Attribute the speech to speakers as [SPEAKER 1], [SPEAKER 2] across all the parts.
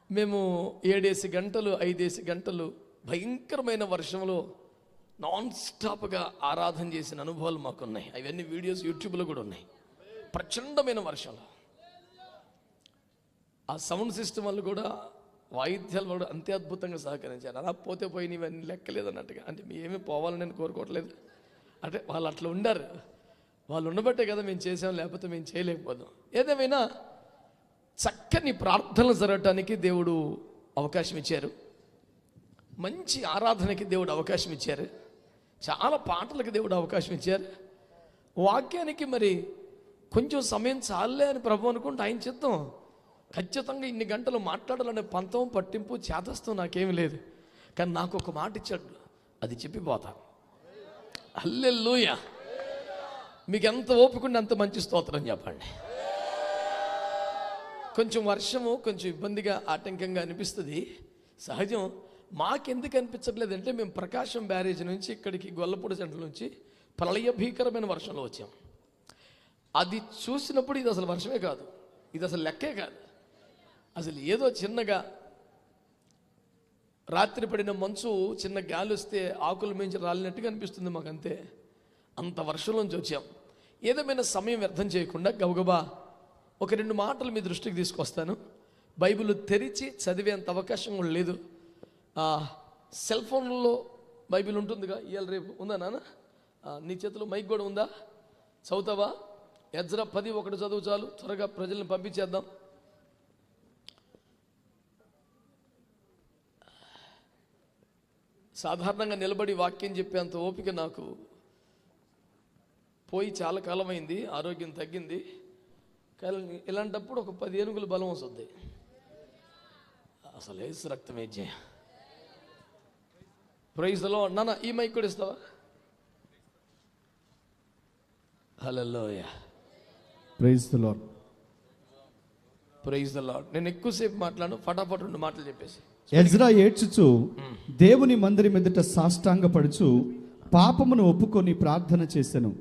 [SPEAKER 1] మేము 7 గంటలు 5 గంటలు భయంకరమైన వర్షంలో నాన్ స్టాప్గా ఆరాధన చేసిన అనుభవాలు మాకున్నాయి. అవన్నీ వీడియోస్ యూట్యూబ్లో కూడా ఉన్నాయి. ప్రచండమైన వర్షంలో ఆ సౌండ్ సిస్టమ్ వాళ్ళు కూడా, వాయిద్యాలు కూడా అంతే అద్భుతంగా సహకరించారు. అలా పోతే పోయి ఇవన్నీ లెక్కలేదన్నట్టుగా. అంటే ఏమీ పోవాలని నేను కోరుకోవట్లేదు, అంటే వాళ్ళు అట్లా ఉండారు. వాళ్ళు ఉండబట్టే కదా మేము చేసాం, లేకపోతే మేము చేయలేకపోదాం. ఏదేమైనా చక్కని ప్రార్థనలు జరగటానికి దేవుడు అవకాశం ఇచ్చారు. మంచి ఆరాధనకి దేవుడు అవకాశం ఇచ్చారు. చాలా పాటలకు దేవుడు అవకాశం ఇచ్చారు. వాక్యానికి మరి కొంచెం సమయం చాలే అని ప్రభు అనుకుంటే ఆయన చిత్తం. ఖచ్చితంగా ఇన్ని గంటలు మాట్లాడాలనే పంతం పట్టింపు చేతస్థం నాకేమీ లేదు. కానీ నాకు ఒక మాట ఇచ్చాడు, అది చెప్పిపోతా. హల్లెలూయా. మీకు ఎంత ఓపికండి అంత మంచి స్తోత్రం చెప్పండి. కొంచెం వర్షము కొంచెం ఇబ్బందిగా ఆటంకంగా అనిపిస్తుంది, సహజం. మాకెందుకు అనిపించట్లేదంటే మేము ప్రకాశం బ్యారేజ్ నుంచి ఇక్కడికి గొల్లపూడి సెంటర్ నుంచి ప్రళయ భీకరమైన వర్షంలో వచ్చాం. అది చూసినప్పుడు ఇది అసలు వర్షమే కాదు, ఇది అసలు లెక్కే కాదు. అసలు ఏదో చిన్నగా రాత్రి పడిన మంచు చిన్న గాలి వస్తే ఆకుల మించి రాలినట్టుగా అనిపిస్తుంది మాకు, అంతే. అంత వర్షంలోంచి వచ్చాం. ఏదేమైనా సమయం వ్యర్థం చేయకుండా గబగబా ఒక 2 మాటలు మీ దృష్టికి తీసుకొస్తాను. బైబిల్ తెరిచి చదివేంత అవకాశం కూడా లేదు. సెల్ ఫోన్లో బైబిల్ ఉంటుందిగా, ఇవాళ రేపు ఉందా నాన్న? నీ చేతిలో మైక్ కూడా ఉందా? చదువుతావా? ఎజ్రా 10:1 చదువు చాలు, త్వరగా ప్రజల్ని పంపించేద్దాం. సాధారణంగా నిలబడి వాక్యం చెప్పేంత ఓపిక నాకు పోయి చాలా కాలమైంది, ఆరోగ్యం తగ్గింది. కానీ ఇలాంటప్పుడు ఒక 10 ఏనుగుల బలం వస్తుంది. అసలు ఏసు రక్తం ఏజే. ప్రైజ్లో నాన్న ఈ మైక్ కూడా ఇస్తావా? Hallelujah.
[SPEAKER 2] Praise the Lord.
[SPEAKER 1] Praise the Lord. నేను ఎక్కువసేపు మాట్లాడు, ఫటాఫట్ 2 మాటలు చెప్పేసి.
[SPEAKER 2] ఎజ్రా ఏడ్చుచు దేవుని మందిరం ఎదుట సాష్టాంగపడుచు పాపమును ఒప్పుకొని ప్రార్థన చేసెను.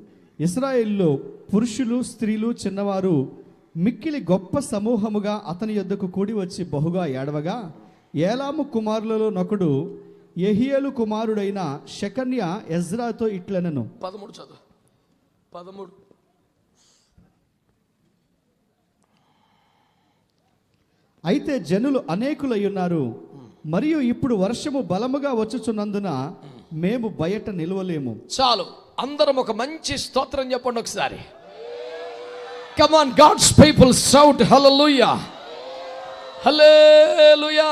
[SPEAKER 2] ఇశ్రాయేలులో పురుషులు స్త్రీలు చిన్నవారు మిక్కిలి గొప్ప సమూహముగా అతని యొద్దకు కూడి వచ్చి బహుగా ఏడవగా, ఏలాము కుమారులలో నొకడు యెహీయేలు కుమారుడైన షెకన్య ఎజ్రాతో ఇట్లనెను.
[SPEAKER 1] 13 చదువు. 13.
[SPEAKER 2] అయితే జనులు అనేకులై ఉన్నారు, మరియు ఇప్పుడు వర్షము బలముగా వచ్చుచున్నందున మేము బయట నిలవలేము.
[SPEAKER 1] చాలు, అందరం ఒక మంచి స్తోత్రం చెప్పండి ఒకసారి. Come on God's people, shout hallelujah, hallelujah.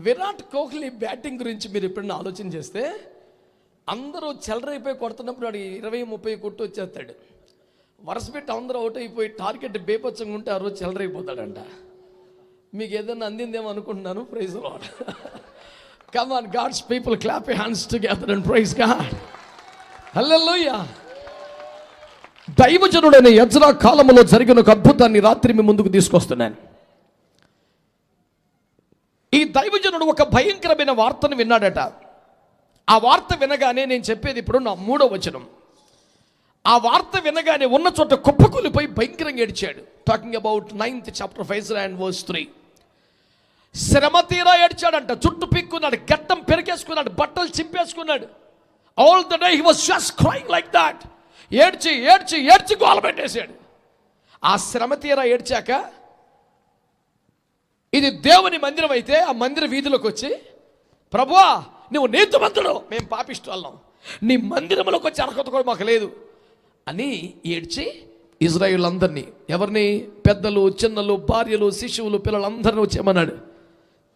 [SPEAKER 1] Virat Kohli batting గురించి మీరు ఎప్పుడైనా ఆలోచన చేస్తే, అందరూ చెలరైపోయి కొడుతున్నప్పుడు వాడు 20-30 కొట్టు వచ్చేస్తాడు. వరుస పెట్టి అందరూ అవుట్ అయిపోయి టార్గెట్ బేపచ్చంగా ఉంటే ఆ రోజు చెలరైపోతాడంట. మీకు ఏదైనా అందిందేమో అనుకుంటున్నాను. Praise Lord. Come on God's people, clap your hands together and praise God. Hallelujah. దైవజనుడైన ఎజ్రా కాలంలో జరిగిన ఒక అద్భుతాన్ని రాత్రి మీ ముందుకు తీసుకొస్తున్నాను. ఈ దైవజనుడు ఒక భయంకరమైన వార్తను విన్నాడట. ఆ వార్త వినగానే, నేను చెప్పేది ఇప్పుడు నా 3వ వచనం, ఆ వార్త వినగానే ఉన్న చోట కుప్పకూలిపోయి భయంకరంగా ఏడ్చాడు. Talking about 9th chapter 5:3. శ్రమ తీరా ఏడ్చాడంట. చుట్టూ పిక్కున్నాడు, గట్టం పెరిగేసుకున్నాడు, బట్టలు చింపేసుకున్నాడు. All the day he was just crying like that. ఏడ్చి ఏడ్చి ఏడ్చి గోల పెట్టేశాడు. ఆ శ్రమ తీరా ఏడ్చాక, ఇది దేవుని మందిరం అయితే ఆ మందిర వీధిలోకి వచ్చి, ప్రభువా నువ్వు నీతిమంతుడు, మేము పాపిష్టులం, నీ మందిరంలోకి వచ్చి అర్హత కూడా మాకు లేదు అని ఏడ్చి ఇజ్రాయేల్ అందరినీ, ఎవరిని, పెద్దలు చిన్నలు భార్యలు శిశువులు పిల్లలందరినీ వచ్చేయమన్నాడు.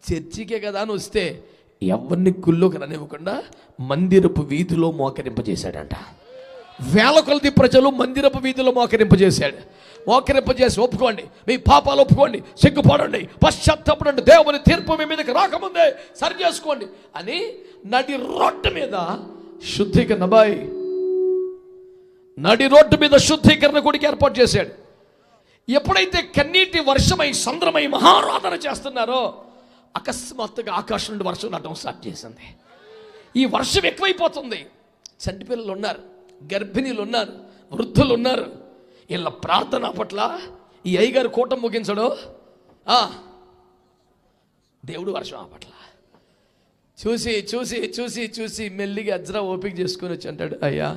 [SPEAKER 1] చర్చికే కదా అని వస్తే ఎవరిని గుళ్ళోకి రానివ్వకుండా మందిరపు వీధిలో మోకరింపజేశాడంట. వేల కొలది ప్రజలు మందిరపు వీధిలో మోకరింపజేశాడు. మోకరింపజేసి, ఒప్పుకోండి, మీ పాపాలు ఒప్పుకోండి, సిగ్గుపడండి, పశ్చాత్తాపడండి, దేవుని తీర్పు మీ మీదకి రాకముందే సరి చేసుకోండి అని నడి రోడ్డు మీద శుద్ధీకరణ నడి రోడ్డు మీద శుద్ధీకరణ గుడికి ఏర్పాటు చేశాడు. ఎప్పుడైతే కన్నీటి వర్షమై సంద్రమై మహారాధన చేస్తున్నారో, అకస్మాత్తుగా ఆకాశం నుండి వర్షం నాటం స్టార్ట్ చేసింది. ఈ వర్షం ఎక్కువైపోతుంది. చంటిపిల్లలు ఉన్నారు, గర్భిణీలు ఉన్నారు, వృద్ధులు ఉన్నారు. వీళ్ళ ప్రార్థన పట్ల ఈ అయ్యగారు కూటం ముగించడు. దేవుడు వర్షం ఆపట్ల. చూసి చూసి చూసి చూసి మెల్లిగా ఎజ్రా ఓపిక చేసుకొని వచ్చి అంటాడు, అయ్యా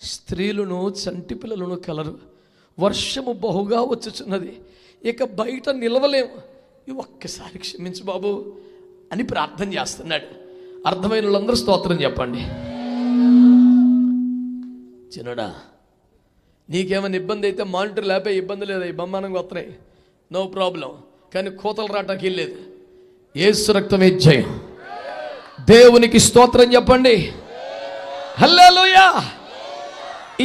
[SPEAKER 1] స్త్రీలను చంటి పిల్లలను కలరు, వర్షము బహుగా వచ్చుచున్నది, ఇక బయట నిలవలేము, ఇవి ఒక్కసారి క్షమించు బాబు అని ప్రార్థన చేస్తున్నాడు. అర్థమైన వాళ్ళందరూ స్తోత్రం చెప్పండి. చిన్నడా, నీకేమైనా ఇబ్బంది అయితే మానిటర్ లేపే ఇబ్బంది లేదా, ఈ బొమ్మానంగా వస్తున్నాయి, నో ప్రాబ్లం. కానీ కోతలు రావటానికి వెళ్ళలేదు. యేసు రక్తమే జయం. దేవునికి స్తోత్రం చెప్పండి. హల్లెలూయా.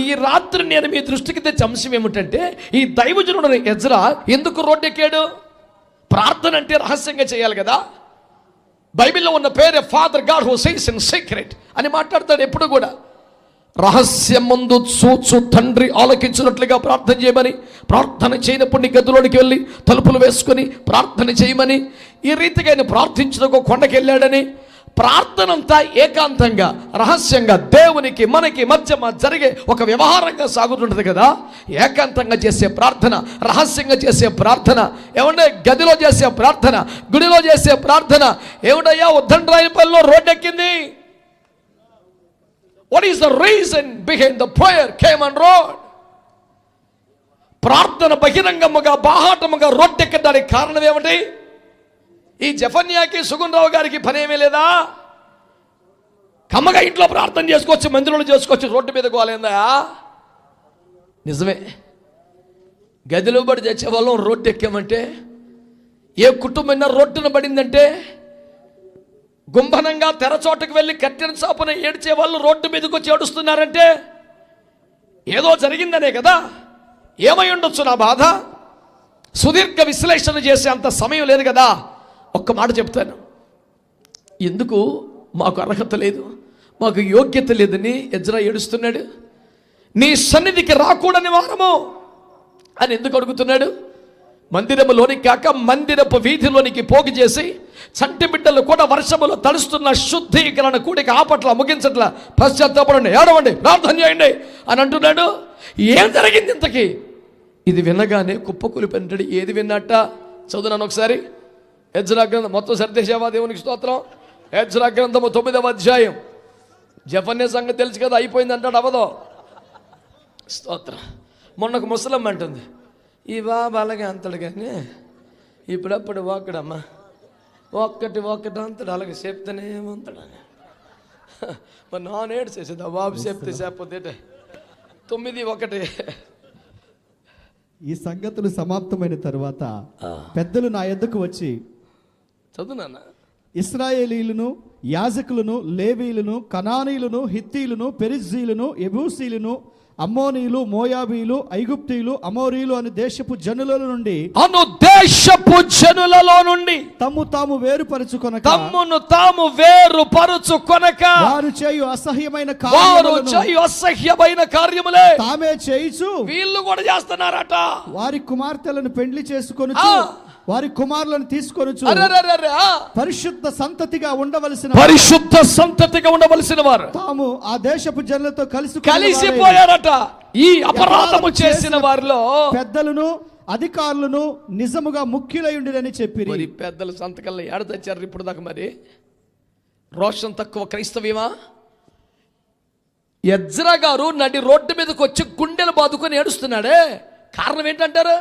[SPEAKER 1] ఈ రాత్రి నేను మీ దృష్టికి తెచ్చే అంశం ఏమిటంటే, ఈ దైవజనుడు ఎజ్రా ఎందుకు రోడ్డెక్కాడు? ప్రార్థన అంటే రహస్యంగా చేయాలి కదా. బైబిల్లో ఉన్న పేరే father God who says in secret అని మాట్లాడతాడు. ఎప్పుడు కూడా రహస్యమందు చూచు తండ్రి ఆలకించినట్లుగా ప్రార్థన చేయమని, ప్రార్థన చేయనప్పుడు నీ గదిలోనికి వెళ్ళి తలుపులు వేసుకొని ప్రార్థన చేయమని, ఈ రీతిగా ఆయన ప్రార్థించడానికి కొండకి వెళ్ళాడని, ప్రార్థన అంతా ఏకాంతంగా రహస్యంగా దేవునికి మనకి మధ్య జరిగే ఒక వ్యవహారంగా సాగుతుంటుంది కదా. ఏకాంతంగా చేసే ప్రార్థన, రహస్యంగా చేసే ప్రార్థన, ఏమంటే గదిలో చేసే ప్రార్థన, గుడిలో చేసే ప్రార్థన. ఏమిటయ్యా ఉద్దండరాయపల్లిలో రోడ్డెక్కింది? What is the reason behind the prayer came on road? ప్రార్థన బహిరంగముగా బాహాటముగా రోడ్డెక్కడానికి కారణం ఏమిటి? ఈ జఫన్యాకి సుగుణరావు గారికి పనేమీ లేదా? కమ్మగా ఇంట్లో ప్రార్థన చేసుకోవచ్చు, మందిరంలో చేసుకోవచ్చు, రోడ్డు మీద గోలేందా? నిజమే. గదిలో పడి తెచ్చే వాళ్ళం రోడ్డు ఎక్కామంటే, ఏ కుటుంబం రోడ్డున పడిందంటే, గుంభనంగా తెరచోటకు వెళ్ళి కట్టిన చాపున ఏడ్చే వాళ్ళు రోడ్డు మీదకి వచ్చి ఏడుస్తున్నారంటే ఏదో జరిగిందనే కదా. ఏమై ఉండొచ్చు నా బాధ? సుదీర్ఘ విశ్లేషణ చేసే అంత సమయం లేదు కదా. ఒక్క మాట చెప్తాను. ఎందుకు మాకు అర్హత లేదు, మాకు యోగ్యత లేదని ఎజ్రా ఏడుస్తున్నాడు? నీ సన్నిధికి రాకూడని వారము అని ఎందుకు అడుగుతున్నాడు? మందిరములోనికి కాక మందిరపు వీధిలోనికి పోగు చేసి చంటి బిడ్డలు కూడా వర్షములో తడుస్తున్న శుద్ధీకరణ కూడిక ఆపట్ల ముగించట్ల పశ్చాత్తాపడండి, ఏడవండి, ప్రార్థన చేయండి అని అంటున్నాడు. ఏం జరిగింది ఇంతకీ? ఇది వినగానే కుప్పకూలిపోయినట్టు. ఏది విన్నట్ట? చదువునాను ఒకసారి. ఎజ్రా గ్రంథం మొత్తం సర్దేశావా? దేవునికి స్తోత్రం. ఎజ్రా గ్రంథము 9వ అధ్యాయం. జఫన్య సంగతి తెలుసు కదా, అయిపోయింది అంటాడు, అవదో. స్తోత్రం. మొన్నకు ముసలమ్మ అంటుంది, ఈ బాబు అలాగే అంతాడు కానీ ఇప్పుడప్పుడు ఒక్కడమ్మా ఒక్కటి అంతాడు, అలాగే చెప్తానే ఉంటాడు. మరి నానేడు చేసేది ఆ బాబు చెప్తే చెప్పొద్దేటే 9:1.
[SPEAKER 2] ఈ సంగతులు సమాప్తమైన తరువాత పెద్దలు నా యొద్దకు వచ్చి,
[SPEAKER 1] చదువునా,
[SPEAKER 2] ఇశ్రాయేలీయులను, యాజకులను, లేవీయులను, కనానీయులను, హిత్తీయులను, పెరిజ్జీయులను, యెబూసీయులను, అమ్మోనీయులు, మోయాబీయులు, ఐగుప్తీయులు, అమోరీయులు అను దేశపు జనులలో నుండి తమ్ము తాము వేరుపరచుకొనక వారు చేయు అసహ్యమైన కార్యములే తామే చేయుచు
[SPEAKER 1] వీళ్ళు కూడా చేస్తున్నారట.
[SPEAKER 2] వారి కుమార్తెలను పెండ్లి చేసుకొని వారి కుమారులను తీసుకొని పరిశుద్ధ సంతతిగా ఉండవలసిన వారు తాము ఆ దేశపు జనులతో
[SPEAKER 1] కలిసిపోయారట. ఈ అపరాధము చేసిన వారిలో
[SPEAKER 2] పెద్దలను అధికారులను నిజముగా ముఖ్యులై ఉండిరని చెప్పిరి.
[SPEAKER 1] మరి పెద్దలు సంతకల్లో ఏడ తెచ్చారు ఇప్పుడు దాకా? మరి రోషం తక్కువ క్రైస్తవ్యమా? ఎజ్రా గారు నడి రోడ్డు మీదకి వచ్చి గుండెలు బాదుకొని ఏడుస్తున్నాడే, కారణం ఏంటంటారు?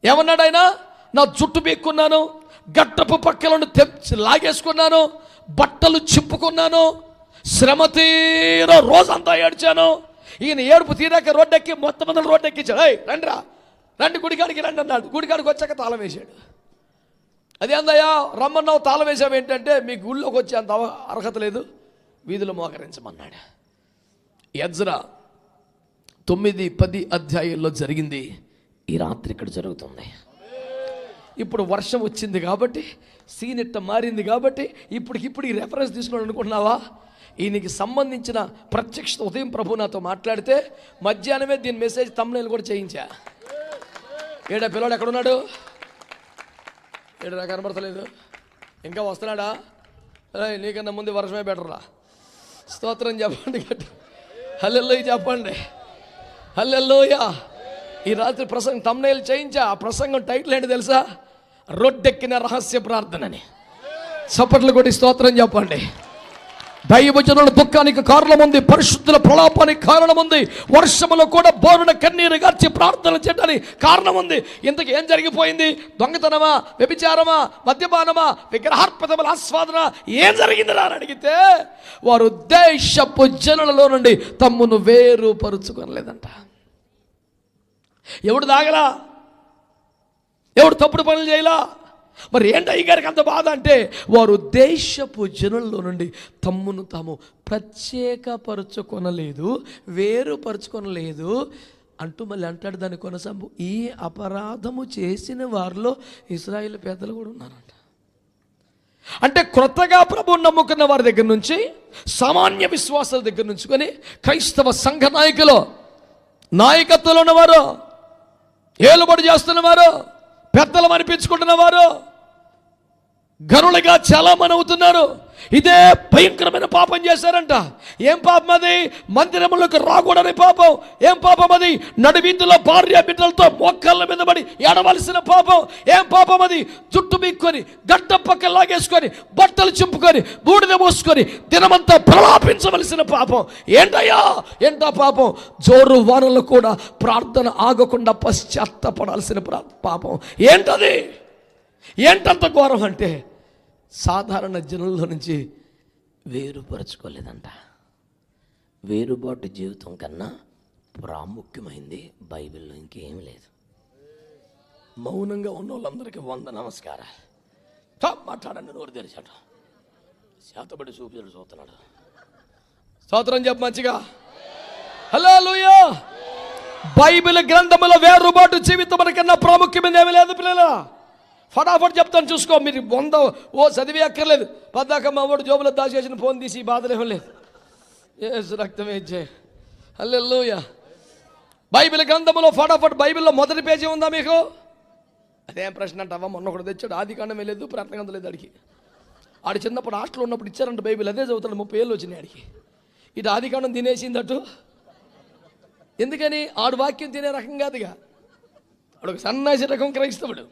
[SPEAKER 1] ఏమన్నాడు ఆయన? నా జుట్టు పీక్కున్నాను, గట్టపు పక్కలను లాగేసుకున్నాను, బట్టలు చింపుకున్నాను, శ్రమ తీర రోజంతా ఏడ్చాను. ఈయన ఏడుపు తీరాక రోడ్డెక్కి మొత్తం మంది రోడ్డెక్కించాడు. రండిరా, రండి గుడికాడికి రండి అన్నాడు. గుడికాడికి వచ్చాక తాళం వేశాడు. అదే అందయ్యా రమ్మన్నావు, తాళం వేసావు ఏంటంటే, మీ గుళ్ళోకి వచ్చే అంత అర్హత లేదు, వీధిలో మోకరించమన్నాడు. ఎజ్రా 9-10 అధ్యాయంలో జరిగింది ఈ రాత్రి ఇక్కడ జరుగుతుంది. ఇప్పుడు వర్షం వచ్చింది కాబట్టి, సీనెట్ట మారింది కాబట్టి ఇప్పుడు ఈ రెఫరెన్స్ తీసుకుని అనుకుంటున్నావా? ఈయనకి సంబంధించిన ప్రత్యక్ష ఉదయం ప్రభు నాతో మాట్లాడితే మధ్యాహ్నమే దీని మెసేజ్ తమ్ముళ్ళు కూడా చేయించా. ఏడా పిల్లవాడు ఎక్కడున్నాడు? ఏడా కనబడతలేదు, ఇంకా వస్తున్నాడా? నీకన్నా ముందు వర్షమే బెటర్రా. స్తోత్రం చెప్పండి, గట్టి హల్లెలూయా చెప్పండి, హల్లెలూయా. ఈ రాత్రి ప్రసంగం తమ్ముళ్ళు చేయించా. ఆ ప్రసంగం టైటిల్ ఏంటి తెలుసా? రొడ్డెక్కిన రహస్య ప్రార్థనని. చప్పట్లు కొట్టి స్తోత్రం చెప్పండి. దైవజనుల దుఃఖానికి కారణముంది, పరిశుద్ధుల ప్రలాపానికి కారణముంది, వర్షములో కూడా బోరున కన్నీరు గార్చి ప్రార్థన చేయడానికి కారణముంది. ఇంతకు ఏం జరిగిపోయింది? దొంగతనమా, వ్యభిచారమా, మద్యపానమా, విగ్రహార్పితముల ఆస్వాదన, ఏం జరిగిందిరా అని అడిగితే వారు దేశపు జనులలో నుండి తమ్మును వేరుపరుచుకొనలేదంట. ఎవడు దాగలా, ఎవడు తప్పుడు పనులు చేయలా, మరి ఏంటి అయ్యగారికి అంత బాధ అంటే వారు దేశపు జనుల్లో నుండి తమ్మును తాము ప్రత్యేకపరుచుకొనలేదు, వేరుపరుచుకొనలేదు అంటూ మళ్ళీ అంటాడు దాని కొనసాగు. ఈ అపరాధము చేసిన వారిలో ఇశ్రాయేలు పెద్దలు కూడా ఉన్నారంట. అంటే క్రొత్తగా ప్రభువుని నమ్ముకున్న వారి దగ్గర నుంచి, సామాన్య విశ్వాసాల దగ్గర నుంచి కొని క్రైస్తవ సంఘ నాయకులు, నాయకత్వంలో ఉన్నవారు, ఏలుబడి చేస్తున్నవారు, పెద్దలు అనిపించుకుంటున్నవారు గనులుగా చాలా మంది అవుతున్నారు. ఇదే భయంకరమైన పాపం చేశారంట. ఏం పాపం అది? మందిరములకు రాకూడని పాపం. ఏం పాపం అది? నడివీధుల్లో భార్య బిడ్డలతో మోకాళ్ళ మీద పడి ఏడవలసిన పాపం. ఏం పాపం అది? జుట్టు బిక్కొని, గడ్డ పక్క లాగేసుకొని, బట్టలు చింపుకొని, బూడిద మోసుకొని దినమంతా ప్రలాపించవలసిన పాపం. ఏంటయ్యా ఏంటా పాపం? జోరు వానలు కూడా ప్రార్థన ఆగకుండా పశ్చాత్తపడాల్సిన పాపం. ఏంటది? ఏంటంత ఘోరం అంటే సాధారణ జనుల్లో నుంచి వేరుపరచుకోలేదంట. వేరుబాటు జీవితం కన్నా ప్రాముఖ్యమైంది బైబిల్లో ఇంకేమీ లేదు. మౌనంగా ఉన్న వాళ్ళందరికీ 100 నమస్కారాలు. మాట్లాడండి, నోరు తెరిచాట, శాతపడి చూస్తున్నాడు. స్తోత్రం చెప్పు మంచిగా. హల్లెలూయా. బైబిల్ గ్రంథములో వేరుబాటు జీవితం కన్నా ప్రాముఖ్యమైనది ఏమీ లేదు పిల్లలా. ఫటాఫట్ చెప్తాను చూసుకో. మీరు 100 చదివి అక్కర్లేదు. పద్దాక మా వాడు జోబులో దాచేసిన ఫోన్ తీసి బాధలేమో లేదు. యేసు రక్తమే ఇచ్చే. హల్లెలూయా. బైబిల్ గ్రంథంలో ఫటాఫట్ బైబిల్లో మొదటి పేజీ ఉందా మీకు? అదేం ప్రశ్న అంటావా? మొన్న ఒకటి తెచ్చాడు, ఆది కాండమే లేదు, ప్రకటన గ్రంథం లేదు. ఆడికి ఆడు చిన్నప్పుడు హాస్టల్లో ఉన్నప్పుడు ఇచ్చారంట బైబిల్, అదే చదువుతాడు. 30 ఏళ్ళు వచ్చినాయి ఆడికి. ఇటు ఆది కాండం తినేసిందటు. ఎందుకని? ఆడు వాక్యం తినే రకం కాదుగా. ఆడు ఒక సన్నాసి రకం క్రైస్తవుడు.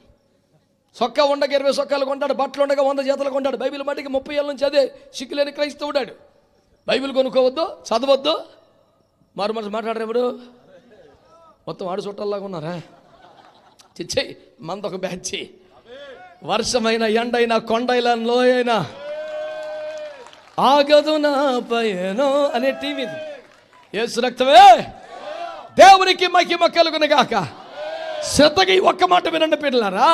[SPEAKER 1] సొక్క ఉండగా 20 సొక్కాలు కొంటాడు, బట్టలు ఉండగా 100 జతలు కొంటాడు. బైబిల్ మట్టికి 30 ఏళ్ళ నుంచి అదే సిగ్గులేని క్రైస్తవుడాడు. బైబిల్ కొనుక్కోవద్దు, చదవద్దు, మారు మనసు మాట్లాడరు. ఎవరు మొత్తం ఆడు చుట్టాల్లాగా ఉన్నారా? చిచ్చే మందొక బ్యాచ్. వర్షమైన, ఎండైనా, కొండైనా, లోయైనా ఆగదు నా పయనో అనే టీవీ. యేసు రక్తమే దేవునికి మహిమ కలుగునుగాక. శ్రద్ధగా ఈ ఒక్క మాట వినండి పిల్లలారా.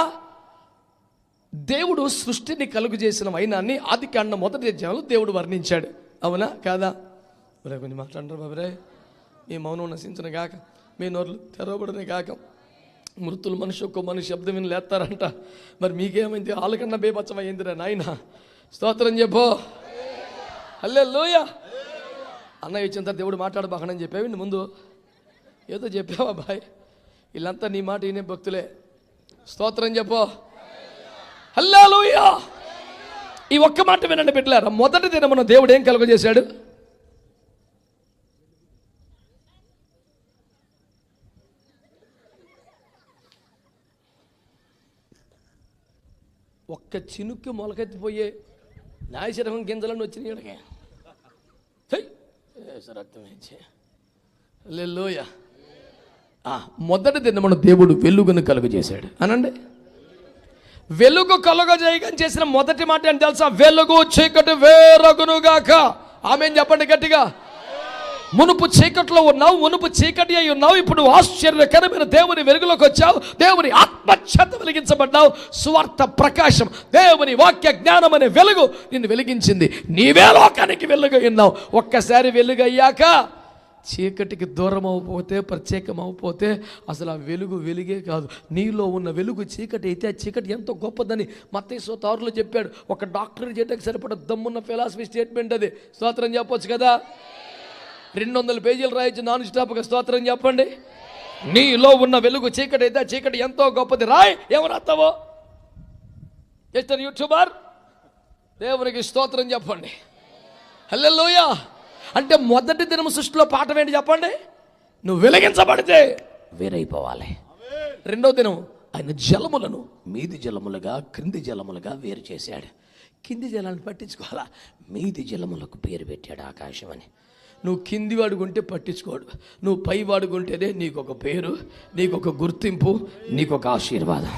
[SPEAKER 1] దేవుడు సృష్టిని కలుగు చేసిన వైనాన్ని ఆది కాండం 1వ అధ్యాయంలో దేవుడు వర్ణించాడు. అవునా కాదా? మరి కొన్ని మాట్లాడరు బాబరే. మీ మౌనం నశించిన గాక, మీ నోర్లు తెరవబడిన గాక. మృతులు ఒక్క మనిషి శబ్దం విని లేస్తారంట. మరి మీకేమైంది? వాళ్ళకన్నా బేబచ్చమైందిరా నాయన. స్తోత్రం చెప్పో. హల్లెలూయా. అన్నయ్య ఇచ్చిన తర్వాత దేవుడు మాట్లాడబాకనని చెప్పావు ముందు. ఏదో చెప్పావా బాయ్? వీళ్ళంతా నీ మాట వినే భక్తులే. స్తోత్రం చెప్పో. హల్లెలూయా. ఈ ఒక్క మాట వినండి బిడ్డలారా. మొదటి దినమున దేవుడు ఏం కలుగజేశాడు? ఒక్క చినుక్కి మొలకెత్తిపోయే నాయశరకం గింజలను వచ్చినాయి ఇక్కడికి. హల్లెలూయా. మొదటి దినమున దేవుడు వెలుగును కలుగజేశాడు అనండి. వెలుగు కలుగజేయని చేసిన మొదటి మాట అని తెలుసా? వెలుగు చీకటి వేరగునుగాక. ఆమేన్ చెప్పండి గట్టిగా. మునుపు చీకట్లో ఉన్నావు, మునుపు చీకటి అయి ఉన్నావు, ఇప్పుడు ఆశ్చర్యకరమైన దేవుని వెలుగులోకి వచ్చావు. దేవుని ఆత్మచేత వెలిగించబడ్డావు. సువార్త ప్రకాశం, దేవుని వాక్య జ్ఞానం అనే వెలుగు నిన్ను వెలిగించింది. నీవే లోకానికి వెలుగు ఉన్నావు. ఒక్కసారి వెలుగు అయ్యాక చీకటికి దూరం అయిపోతే, ప్రత్యేకం అయిపోతే అసలు ఆ వెలుగు వెలుగే కాదు. నీలో ఉన్న వెలుగు చీకటి అయితే ఆ చీకటి ఎంతో గొప్పదని మత్తయి 6:6 చెప్పాడు. ఒక డాక్టర్ చేయడానికి సరిపడ దమ్మున్న ఫిలాసఫీ స్టేట్మెంట్ అది. స్తోత్రం చెప్పొచ్చు కదా. 200 పేజీలు రాయొచ్చు నాన్ స్టాప్గా. స్తోత్రం చెప్పండి. నీలో ఉన్న వెలుగు చీకటి అయితే ఆ చీకటి ఎంతో గొప్పది. రాయ్, ఏమని రాస్తావో? Just YouTuber. దేవునికి స్తోత్రం చెప్పండి. హల్లెలూయా. అంటే మొదటి దినం సృష్టిలో పాఠం ఏంటి చెప్పండి? నువ్వు వెలిగించబడితే వేరైపోవాలి. రెండో దినం ఆయన జలములను మీది జలములుగా క్రింది జలములుగా వేరు చేశాడు. కింది జలాన్ని పట్టించుకోవాలా, మీది జలములకు పేరు పెట్టాడు ఆకాశం అని. నువ్వు కింది వాడుకుంటే పట్టించుకోడు, నువ్వు పై వాడుకుంటేనే నీకు ఒక పేరు, నీకు ఒక గుర్తింపు, నీకు ఒక ఆశీర్వాదం.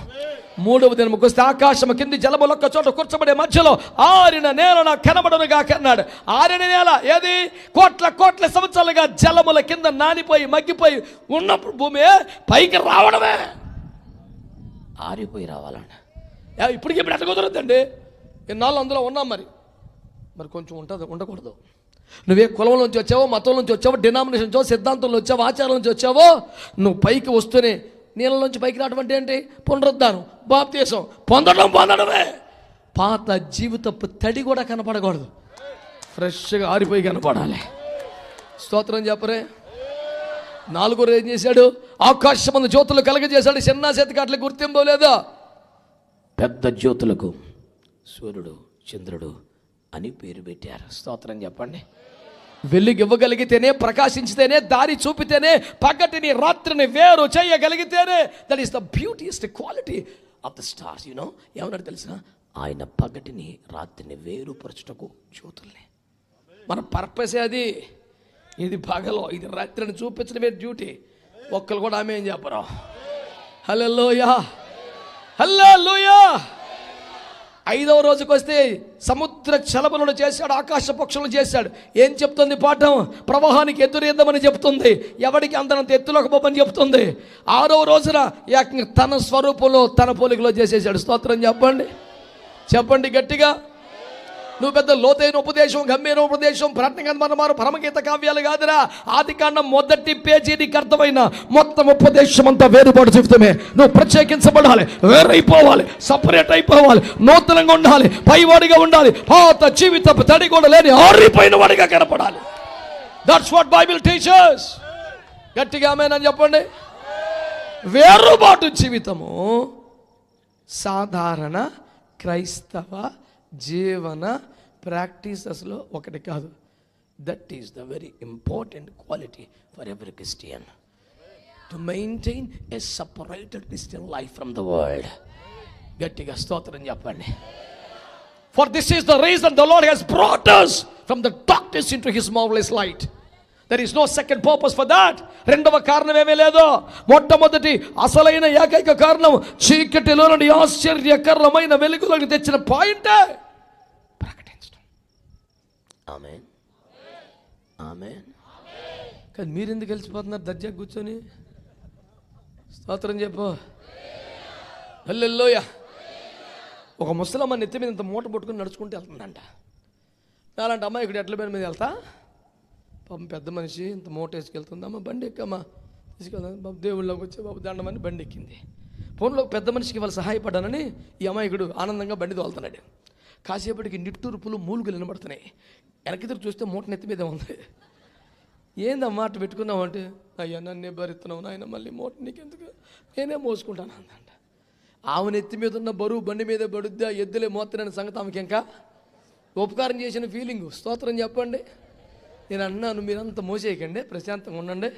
[SPEAKER 1] మూడవ దినముకు వస్తే ఆకాశము కింది జలములొక్క చోట కూర్చబడే మధ్యలో ఆరిన నేల నాకు కనబడునుగా అన్నాడు. ఆరిన నేల ఏది? కోట్ల సంవత్సరాలుగా జలముల కింద నానిపోయి మగ్గిపోయి ఉన్నప్పుడు భూమి పైకి రావడమే, ఆరిపోయి రావాలండి. ఇప్పటికి ఇప్పుడు ఎట్లా కుదరద్దండి? ఇన్నాళ్ళు అందులో ఉన్నాం, మరి కొంచెం ఉండకూడదు. నువ్వే కులం నుంచి వచ్చావో, మతం నుంచి వచ్చావో, డినామినేషన్ వచ్చావో, సిద్ధాంతంలో వచ్చావో, ఆచారం నుంచి వచ్చావో, నువ్వు పైకి వస్తూనే నీళ్ళ నుంచి పైకి రావడం అంటే ఏంటి? పునరుద్ధానం, బాప్తీసం పొందడమే. పాత జీవితపు తడి కూడా కనపడకూడదు, ఫ్రెష్గా ఆరిపోయి కనపడాలి. స్తోత్రం చెప్పరే. నాలుగో ఏం చేశాడు? ఆకాశమందు జ్యోతులు కలగజేశాడు. చిన్న చేతికి గుర్తింపు లేదా? పెద్ద జ్యోతులకు సూర్యుడు చంద్రుడు అని పేరు పెట్టారు. స్తోత్రం చెప్పండి. వెలుగు ఇవ్వగలిగితేనే, ప్రకాశించితేనే, దారి చూపితేనే, పగటిని రాత్రిని వేరు చేయగలిగితేనే, that is the beautiest quality of the stars. You know ఏమన్నాడు తెలిసిన? ఆయన పగటిని రాత్రిని వేరుపరచుటకు జ్యోతుల్ని. మన పర్పసే అది. ఇది పగలో, ఇది రాత్రిని చూపించడమే డ్యూటీ. ఒక్కరు కూడా ఆమె ఏం చెప్పరు. హల్లెలూయా, హల్లెలూయా. ఐదవ రోజుకి వస్తే సముద్ర చలములను చేశాడు, ఆకాశ పక్షులను చేశాడు. ఏం చెప్తుంది పాఠం? ప్రవాహానికి ఎదురేద్దామని చెప్తుంది, ఎవడికి అందనంత ఎత్తులోకి పోమని చెప్తుంది. ఆరవ రోజున ఏకంగా తన స్వరూపంలో తన పోలికలో చేసేసాడు. స్తోత్రం చెప్పండి గట్టిగా. నువ్వు పెద్ద లోతైన ఉపదేశం, గంభీర ఉపదేశం, ప్రజ్ఞానమారు పరమగీత కావ్యాలు కాదురా. ఆదికాండం మొదటి పేజీనికి అర్థమైన మొత్తం ఉపదేశం అంతా వేరుపాటు జీవితమే. నువ్వు ప్రత్యేకించబడాలి, వేరైపోవాలి, సపరేట్ అయిపోవాలి, నూతనంగా ఉండాలి, పైవాడిగా ఉండాలి, పాత జీవితపు తడి కూడా లేని ఆరిపోయిన వాడిగా కనపడాలి. That's what Bible teachers. గట్టిగా ఆమేన్ చెప్పండి. వేరుబాటు జీవితము సాధారణ క్రైస్తవ జీవన ప్రాక్టీసెస్లో ఒకటి కాదు. That is the very important quality for every Christian, to maintain a separated Christian life from the world. గట్టిగా స్తోత్రం చెప్పండి. For this is the reason the lord has brought us from the darkness into his marvelous light. There is no second purpose for that. రెండవ కారణం ఏమీ లేదు. మొట్టమొదటి అసలైన ఏకైక కారణం చీకటిలో నుండి ఆశ్చర్యకరమైన వెలుగులోకి తెచ్చిన పాయింటే ప్రకటించడం. ఆమేన్, ఆమేన్. కానీ మీరు ఎందుకు వెళ్ళిపోతున్నారు దర్జా కూర్చొని? స్తోత్రం చెప్పు. హల్లెలూయా. ఒక ముసలమ్మ నెత్తి మీద ఇంత మూట పట్టుకుని నడుచుకుంటూ వెళ్తుందంట. అలాంటి అమ్మాయి ఇక్కడ ఎట్ల పేరు మీద వెళ్తా, పాపం పెద్ద మనిషి ఇంత మూట వేసుకెళ్తుందమ్మా, బండి ఎక్కమ్మా, తీసుకెళ్తాం బాబు, దేవుళ్ళకి వచ్చి బాబు దండమని బండి ఎక్కింది. ఫోన్లో పెద్ద మనిషికి వాళ్ళు సహాయపడ్డానని ఈ అమాయకుడు ఆనందంగా బండి తోలుతున్నాడు. కాసేపటికి నిట్టూర్పులు మూలుగులు వినబడుతున్నాయి. వెనక్కి చూస్తే మూట నెత్తి మీద ఉంది. ఏందమ్మా అటు పెట్టుకున్నావు అంటే, అయ్యా నన్నే భరిస్తున్నావు నాయన, మళ్ళీ మూట నీకెందుకు, నేనే మోసుకుంటాను అందంట. ఆమె నెత్తి మీద ఉన్న బరువు బండి మీద పడుద్దా, ఎద్దులే మోస్తున్నాను సంగతి ఆమెకి ఇంకా ఉపకారం చేసిన ఫీలింగు. స్తోత్రం చెప్పండి. నేను అన్నాను మీరంతా మోసేయకండి, ప్రశాంతంగా ఉండండి.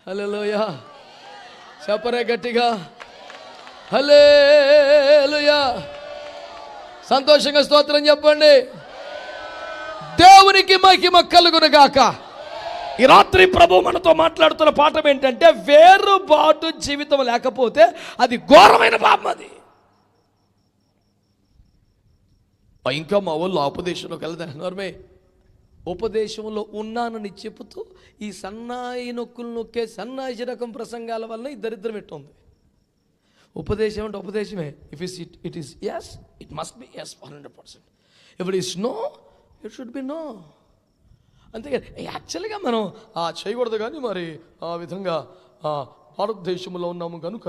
[SPEAKER 1] హల్లెలూయా. చెప్పరే గట్టిగా హల్లెలూయా. సంతోషంగా స్తోత్రం చెప్పండి. దేవునికి మహిమ కలుగును గాక. ఈ రాత్రి ప్రభు మనతో మాట్లాడుతున్న పాఠం ఏంటంటే, వేరుబాటు జీవితం లేకపోతే అది ఘోరమైన పాపం. అది ఇంకా మా వాళ్ళు ఉపదేశంలోకి వెళ్తాను. నోర్మే, ఉపదేశంలో ఉన్నానని చెబుతూ ఈ సన్నాయి నొక్కులు నొక్కే సన్నాయి రకం ప్రసంగాల వల్ల ఈ దరిద్రం ఎట్టుంది. ఉపదేశం అంటే ఉపదేశమే. If it is yes, it must be yes 100%. If it is no, it should be no. అంతేగాని యాక్చువల్గా మనం చేయకూడదు. కానీ మరి ఆ విధంగా భారతదేశంలో ఉన్నాము కనుక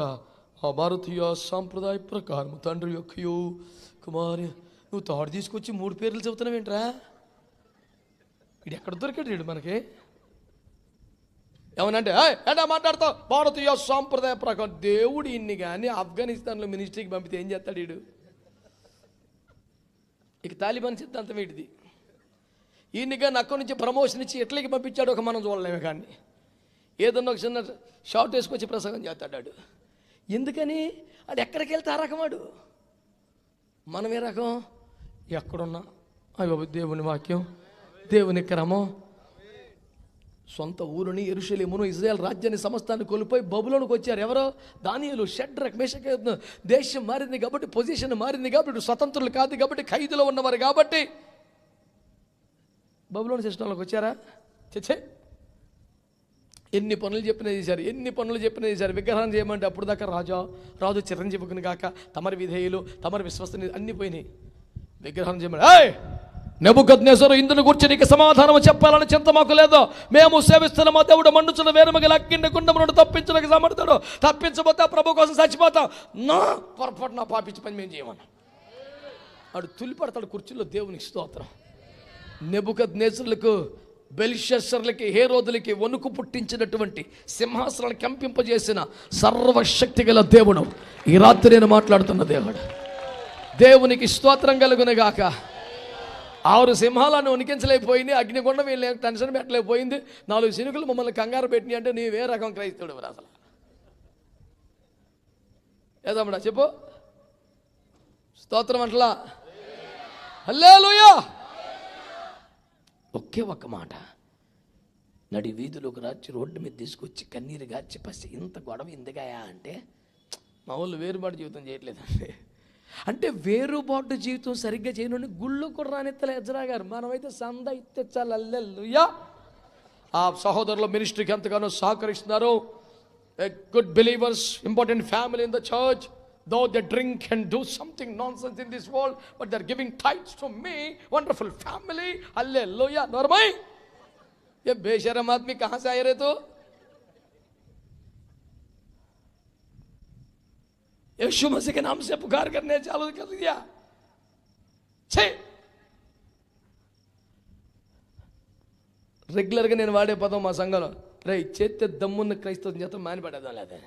[SPEAKER 1] ఆ భారతీయ సాంప్రదాయ ప్రకారం తండ్రి యొక్కయో కుమారి, నువ్వు తాడు తీసుకొచ్చి 3 పేర్లు చెబుతున్నావు ఏంట్రా? ఇది ఎక్కడ దొరికాడు వీడు మనకి? ఏమనంటే ఏంటా మాట్లాడతావు? భారతీయ సాంప్రదాయ ప్రకారం. దేవుడు ఇన్ని కానీ ఆఫ్ఘనిస్తాన్లో మినిస్ట్రీకి పంపితే ఏం చేస్తాడు వీడు? ఇక తాలిబాన్ సిద్ధాంతం వీటిది. ఈయనగా అక్కడి నుంచి ప్రమోషన్ ఇచ్చి ఎట్లకి పంపించాడు ఒక మనం చూడలేమే. కానీ ఏదన్నా ఒక చిన్న షార్ట్ వేసుకొచ్చి ప్రసంగం చేస్తాడు. ఎందుకని? అది ఎక్కడికి వెళ్తే ఆ రకమాడు. మనం ఏ రకం? ఎక్కడున్నా అయ్యో దేవుని వాక్యం, దేవుని క్రమం. సొంత ఊరుని యెరూషలేమును ఇజ్రాయెల్ రాజ్యాన్ని సమస్తాన్ని కోల్పోయి బబులోనికి వచ్చారు. ఎవరో? దానియేలు, షడ్రక్, మేషక్. దేశం మారింది కాబట్టి, పొజిషన్ మారింది కాబట్టి, స్వతంత్రులు కాదు కాబట్టి, ఖైదులో ఉన్నవారు కాబట్టి బబులోని సిస్టంలోకి వచ్చారా? చచ్చే. ఎన్ని పనులు చెప్పినా చేశారు. విగ్రహం చేయమంటే అప్పుడు దాకా రాజు చిరంజీవిని గాక, తమరి విధేయులు, తమరి విశ్వసనీయులు అన్నీ పోయినాయి. విగ్రహం చేయమంటే నెబుకద్నెజరు ఇందును గురించి నీకు సమాధానం చెప్పాలని చింత మాకు లేదు. మేము సేవిస్తున్న మా దేవుడు మండుచున్న వేరుమగల అగ్ని గుండం నుండి తప్పించడానికి సమర్థుడు. తప్పించబోతే ప్రభు కోసం చచ్చిపోతాం. నా పొరపాటు నా పాపించి పని మేము చేయమన్నా. వాడు తులిపడతాడు కుర్చీలో. దేవునికి స్తోత్రం. నెబుకద్నెజరులకు, బెల్షస్సర్లకి, హేరోదులకి వణుకు పుట్టించినటువంటి, సింహాసనాన్ని కంపింపజేసిన సర్వశక్తి గల దేవుడు ఈ రాత్రి నేను మాట్లాడుతున్న దేవుడు. దేవునికి స్తోత్రం కలుగునుగాక. 6 సింహాలను ఉనికించలేకపోయింది. అగ్నిగుండం వీళ్ళు టెన్షన్ పెట్టలేకపోయింది. 4 శినుకులు మమ్మల్ని కంగారు పెట్టినాయి అంటే నీవే రకం క్రైస్తవుడు అసలు. ఏదమ్మడా చెప్పు. స్తోత్రం అంటలా. హల్లెలూయా. ఒకే ఒక్క మాట. నడి వీధిలోకి రాచి రోడ్డు మీద తీసుకొచ్చి కన్నీరు గార్చి పసి ఇంత గొడవ ఎందుకయా అంటే, మా వాళ్ళు వేరుబాటు జీవితం చేయట్లేదండి. అంటే వేరుబాటు జీవితం సరిగ్గా చేయనుండి గుళ్ళు కూడా రానిత్తలే ఎజ్రా గారు. మనమైతే సంద ఇస్తే చాలు. హల్లెలూయా. ఆ సహోదరుల మినిస్ట్రీకి ఎంతగానో సహకరిస్తున్నారు. Good believers, important family in the church. Though they drink and do something nonsense in this world, but they're giving tithes to me. Wonderful family. Hallelujah. Normai. ये बेशरम आदमी कहाँ से आए रहे? तो यीशु मसीह के नाम से पुकार करने चालू कर दिया. छे రెగ్యులర్గా నేను వాడే పదం మా సంఘంలో, రే చేస్తే దమ్మున్న క్రైస్తవం చేత మానిపడేద్దాం లేదా.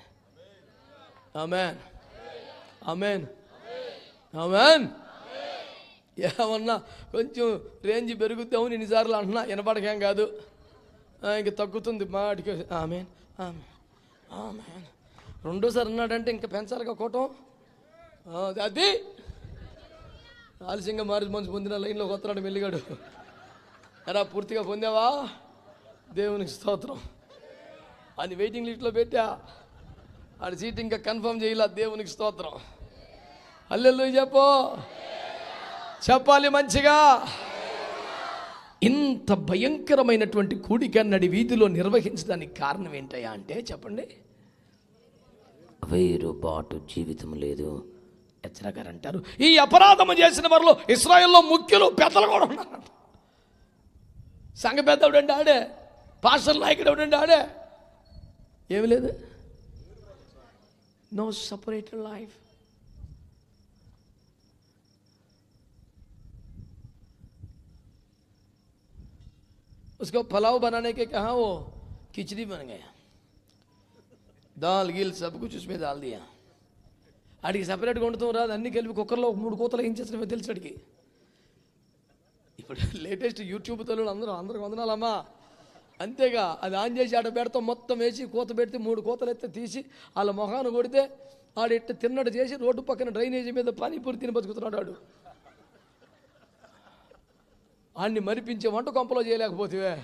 [SPEAKER 1] ఆమేన్, ఆమేన్, ఆమేన్. ఏమన్నా కొంచెం రేంజ్ పెరుగుతామని ఎన్నిసార్లు అంటున్నా, వినపడకేం కాదు, ఇంక తగ్గుతుంది మాటికి. ఆమేన్, ఆమేన్, ఆమేన్. రెండోసారి అన్నాడంటే ఇంకా పెంచాలిగా కోటం. అది ఆలస్యంగా మారి మంచి పొందిన లైన్లోకి వస్తున్నాడు మెల్లిగాడు. ఎరా పూర్తిగా పొందావా? దేవునికి స్తోత్రం. అని వెయిటింగ్ లిస్ట్లో పెట్టా. ఆడి సీట్ ఇంకా కన్ఫర్మ్ చేయాల. దేవునికి స్తోత్రం. హల్లెలూయా చెప్పు. చెప్పాలి మంచిగా. ఇంత భయంకరమైనటువంటి కూడిక నడి వీధిలో నిర్వహించడానికి కారణం ఏంటయ్యా అంటే చెప్పండి, వేరుబాటు జీవితం లేదు. ఎజ్రా గారు అంటారు, ఈ అపరాధము చేసిన వారిలో ఇశ్రాయేల్లో ముఖ్యులు పెద్దలు కూడా ఉన్నారంట. సంఘ పెద్దవుడు అంటే ఆడే, పాస్టర్ నాయకుడు ఎవడంటే ఆడే. ఏమి లేదు, నో సపరేటెడ్ లైఫ్. उसको पुलाव बनाने के कहा, वो खिचड़ी बन गया, दाल गिल सब कुछ उसमें डाल दिया. ఆడికి సపరేట్గా వండుతాం రాదు, అన్ని కలిపి కుక్కర్లో 3 కూతలు ఏం చేస్తామో తెలుసు అడిగి. ఇప్పుడు లేటెస్ట్ యూట్యూబ్ తల్లులు అందరూ వందనాలమ్మా. అంతేగా అది ఆన్ చేసి ఆడ పెడతాం, మొత్తం వేసి కూత పెడితే 3 కూతలు ఎత్తే తీసి వాళ్ళ మొహాన్ని కొడితే ఆడు ఎట్ట తిన్నట్టు చేసి రోడ్డు పక్కన డ్రైనేజీ మీద పానీపూరి తిని బతుకుతున్నాడు ఆడు. ఆడిని మరిపించే వంట కొంపలో చేయలేకపోతేవే.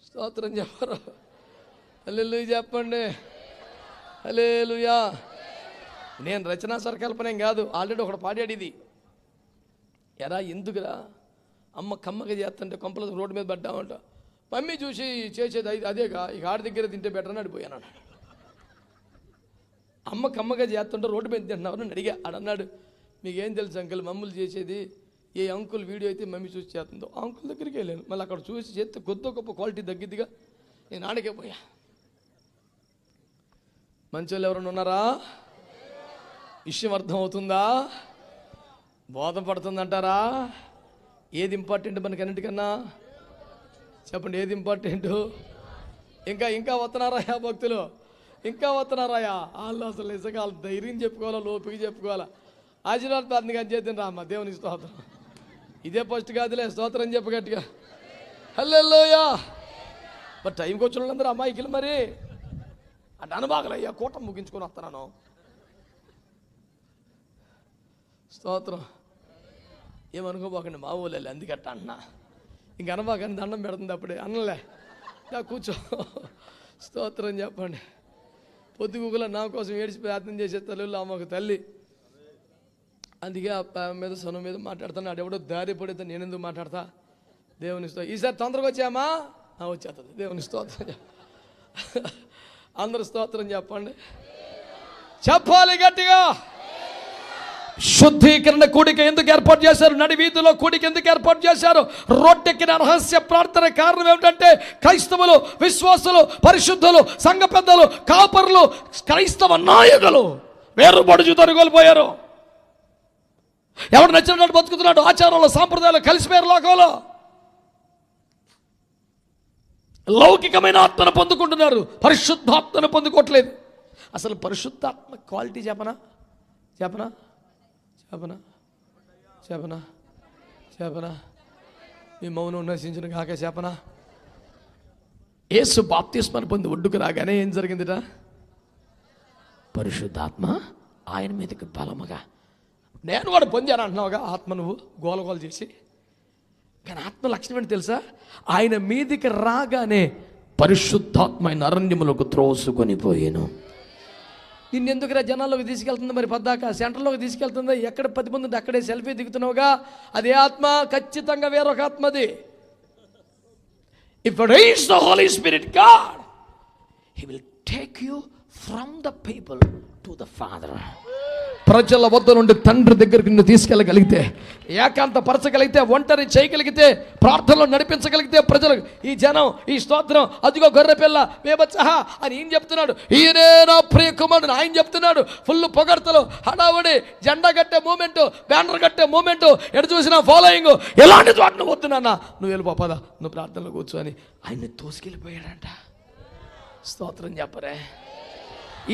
[SPEAKER 1] స్తోత్రం చెప్పరు. హల్లెలూయా చెప్పండి. హల్లెలూయా. నేను రచనా సరకల్పన ఏం కాదు, ఆల్రెడీ ఒకటి పాడాడు ఇది. ఎరా ఎందుకురా అమ్మ కమ్మగా చేస్తుంటే కొంపలో రోడ్డు మీద పడ్డామంట. మమ్మీ చూసి చేసేది అదేగా, ఇక ఆడి దగ్గర తింటే బెటర్ అని అడిపోయాను. అమ్మ కమ్మగా చేస్తుంటే రోడ్డు మీద తింటున్నావు అని అడిగా. ఆడన్నాడు, మీకేం తెలుసు అంకుల్, మమ్మల్ని చేసేది ఏ అంకుల్ వీడియో అయితే మమ్మీ చూసి చేస్తుందో ఆ అంకుల్ దగ్గరికి వెళ్ళాను. మళ్ళీ అక్కడ చూసి చేస్తే కొద్ది గొప్ప క్వాలిటీ తగ్గిద్దిగా నేను ఆడకే పోయా. మంచి వాళ్ళు ఎవరైనా ఉన్నారా? విషయం అర్థం అవుతుందా? బోధ పడుతుందంటారా? ఏది ఇంపార్టెంట్ మనకి అన్నిటికన్నా? చెప్పండి, ఏది ఇంపార్టెంట్? ఇంకా వస్తున్నారాయా భక్తులు? ఇంకా వస్తున్నారాయా? వాళ్ళు అసలు నిజంగా వాళ్ళు ధైర్యం చెప్పుకోవాలా, లోపుకి చెప్పుకోవాలా. ఆశీర్వాద ప్రార్థన కానీ చేద్దాం రామ్మ. దేవునికి స్తోత్రం. ఇదే ఫస్ట్ కాదులే, స్తోత్రం చెప్పు గట్టిగా. హల్లెలూయా. మరి టైంకి వచ్చిన వాళ్ళందరూ అమ్మాయికిలు మరి అంటే అనబాగలయ్యా కూటం ముగించుకొని వస్తున్నాను. స్తోత్రం. ఏమనుకోబాకండి, మా ఊళ్ళో అందుకట్ట అంటున్నా. ఇంక అనబాకండి, దండం పెడుతుంది అప్పుడే అన్నలే కూర్చో. స్తోత్రం చెప్పండి. పొద్దుగుగుల నా కోసం ఏడిచి ప్రార్థన చేసే తల్లి అమ్మకు తల్లి. అందుకే ఆ మీద సొన మీద మాట్లాడతాను. అడెవడో దారి పడితే నేనెందుకు మాట్లాడతా? దేవుని స్తోత్రం. ఈసారి తొందరగా వచ్చామా? వచ్చేస్తుంది. దేవుని స్తోత్రం. అందరూ స్తోత్రం చెప్పండి, చెప్పాలి గట్టిగా. శుద్ధీకరణ కూడిక ఎందుకు ఏర్పాటు చేశారు? నడి వీధిలో కూడిక ఎందుకు ఏర్పాటు చేశారు? రొట్టెక్కిన రహస్య ప్రార్థన కారణం ఏమిటంటే క్రైస్తవులు, విశ్వాసులు, పరిశుద్ధులు, సంఘ పెద్దలు, కాపరులు, క్రైస్తవ నాయకులు వేరుబడుచు తరుగోలిపోయారు. ఎవడు నచ్చినట్టు బతుకుతున్నాడు, ఆచారంలో సాంప్రదాయాలు కలిసిపోయారు. లోకంలో లౌకికమైన ఆత్మను పొందుకుంటున్నారు, పరిశుద్ధాత్మను పొందుకోవట్లేదు. అసలు పరిశుద్ధాత్మ క్వాలిటీ చెప్పనా చెప్పనా చెప్పనా చెప్పనా చెప్పనా మీ మౌనం నశించిన కాక చెప్పనా? యేసు బాప్తిస్మను పొంది ఒడ్డుకు రాగానే ఏం జరిగిందిట? పరిశుద్ధాత్మ ఆయన మీదకి బలముగా. నేను కూడా పొందాను అంటున్నావుగా ఆత్మ, నువ్వు గోలగోల చేసి. కానీ ఆత్మ లక్షణం ఏంటి తెలుసా? ఆయన మీదికి రాగానే పరిశుద్ధాత్మ ఆయన అరణ్యములకు త్రోసుకొని పోయాను. నిన్నెందుకురా జనాల్లోకి తీసుకెళ్తుంది? మరి పద్దాక సెంటర్లోకి తీసుకెళ్తుందా? ఎక్కడ 10 మంది ఉంటే అక్కడే సెల్ఫీ దిగుతున్నావుగా. అదే ఆత్మ ఖచ్చితంగా వేరొక ఆత్మది. If it is the Holy Spirit God, he will take you from the people to the Father. ప్రజల వద్ద నుండి తండ్రి దగ్గరికి నిన్ను తీసుకెళ్ళగలిగితే, ఏకాంతపరచగలిగితే, ఒంటరి చేయగలిగితే, ప్రార్థనలో నడిపించగలిగితే ప్రజలకు ఈ జనం, ఈ స్తోత్రం, అదిగో గొర్రె పిల్ల బేబత్సహ అని ఈయన చెప్తున్నాడు, ఈయనే నా ప్రియ కుమారుడు ఆయన చెప్తున్నాడు. ఫుల్ పొగడ్తలు, హడావుడి, జెండా కట్టే మూమెంట్, బ్యానర్ కట్టే మూమెంట్, ఎటు చూసినా ఫాలోయింగ్. ఎలాంటి చోట వద్దు నాన్న, నువ్వు వెళ్ళిపో, పద, నువ్వు ప్రార్థనలో కూర్చో అని ఆయన్ని తోసుకెళ్ళిపోయాడంట. స్తోత్రం చెప్పరే.